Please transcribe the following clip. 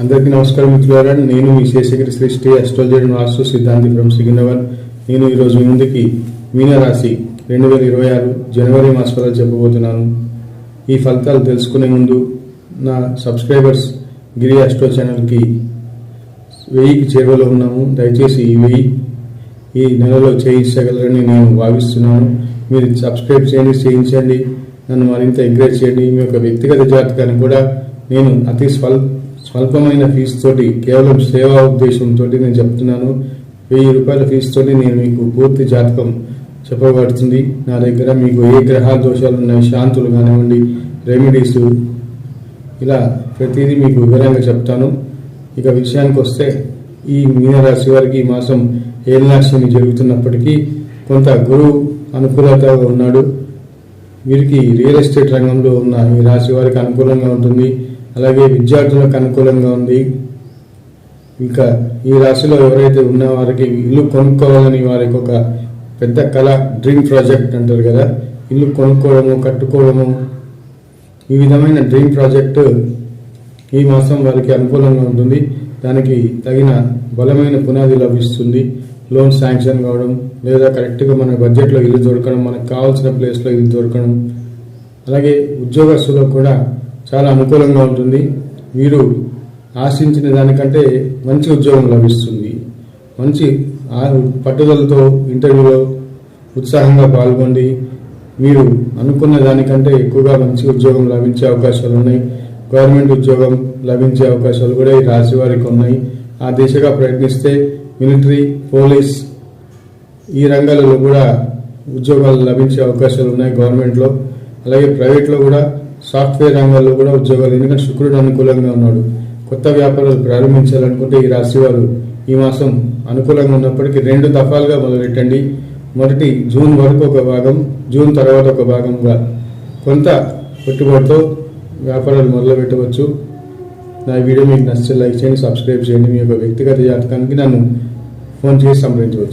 అందరికీ నమస్కారం మిత్రులారా, నేను మీ శేషగిరి శ్రీ అస్ట్రాలజీ వాస్తు సిద్ధాంతి ఫ్రమ్ సికింద్రాబాద్. నేను ఈరోజు మీ ముందుకి మీనరాశి 2026 జనవరి మాస ఫలాలు చెప్పబోతున్నాను. ఈ ఫలితాలు తెలుసుకునే ముందు నా సబ్స్క్రైబర్స్ గిరి అస్ట్రో ఛానల్కి 1000కి చేరువలో ఉన్నాము. దయచేసి ఈ 1000 ఈ నెలలో చేయించగలరని నేను భావిస్తున్నాను. మీరు సబ్స్క్రైబ్ చేయించండి, నన్ను మరింత ఎంకరేజ్ చేయండి. మీ యొక్క వ్యక్తిగత జాతకాన్ని కూడా నేను అతి స్వల్పమైన ఫీజు తోటి, కేవలం సేవా ఉద్దేశంతో నేను చెప్తున్నాను. 1000 రూపాయల ఫీజు తోటి నేను మీకు పూర్తి జాతకం చెప్పబడుతుంది. నా దగ్గర మీకు ఏ గ్రహాల దోషాలు ఉన్నాయి, శాంతులు కానివ్వండి, రెమెడీస్, ఇలా ప్రతిదీ మీకు వివరంగా చెప్తాను. ఇక విషయానికి వస్తే, ఈ మీనరాశి వారికి ఈ మాసం ఏలినాశని జరుగుతున్నప్పటికీ కొంత గురువు అనుకూలతగా ఉన్నాడు. వీరికి రియల్ ఎస్టేట్ రంగంలో ఉన్న ఈ రాశి వారికి అనుకూలంగా ఉంటుంది. అలాగే విద్యార్థులకు అనుకూలంగా ఉంది. ఇంకా ఈ రాశిలో ఎవరైతే ఉన్న వారికి ఇల్లు కొనుక్కోవాలని వారికి ఒక పెద్ద కళ, డ్రీమ్ ప్రాజెక్ట్ అంటారు కదా, ఇల్లు కొనుక్కోవడము, కట్టుకోవడము, ఈ విధమైన డ్రీమ్ ప్రాజెక్ట్ ఈ మాసం వారికి అనుకూలంగా ఉంటుంది. దానికి తగిన బలమైన పునాది లభిస్తుంది. లోన్ శాంక్షన్ కావడం, లేదా కరెక్ట్గా మన బడ్జెట్లో ఇల్లు దొరకడం, మనకు కావాల్సిన ప్లేస్లో ఇల్లు దొరకడం. అలాగే ఉద్యోగస్తులకు కూడా చాలా అనుకూలంగా ఉంటుంది. వీరు ఆశించిన దానికంటే మంచి ఉద్యోగం లభిస్తుంది. మంచి పట్టుదలతో ఇంటర్వ్యూలో ఉత్సాహంగా పాల్గొండి మీరు అనుకున్న దానికంటే ఎక్కువగా మంచి ఉద్యోగం లభించే అవకాశాలు ఉన్నాయి. గవర్నమెంట్ ఉద్యోగం లభించే అవకాశాలు కూడా ఈ రాశి వారికి ఉన్నాయి. ఆ దిశగా ప్రయత్నిస్తే మిలిటరీ, పోలీస్, ఈ రంగాలలో కూడా ఉద్యోగాలు లభించే అవకాశాలు ఉన్నాయి గవర్నమెంట్లో. అలాగే ప్రైవేట్లో కూడా, సాఫ్ట్వేర్ రంగాల్లో కూడా ఉద్యోగాలు, ఎందుకంటే శుక్రుడు అనుకూలంగా ఉన్నాడు. కొత్త వ్యాపారాలు ప్రారంభించాలనుకుంటే ఈ రాశి వారు ఈ మాసం అనుకూలంగా ఉన్నప్పటికీ 2 దఫాలుగా మొదలెట్టండి. మొదటి జూన్ వరకు ఒక భాగం, జూన్ తర్వాత ఒక భాగంగా కొంత పెట్టుబడితో వ్యాపారాలు మొదలు పెట్టవచ్చు. నా వీడియో మీకు నచ్చితే లైక్ చేయండి, సబ్స్క్రైబ్ చేయండి. మీ యొక్క వ్యక్తిగత జాతకానికి నన్ను ఫోన్ చేసి సంప్రదించవచ్చు.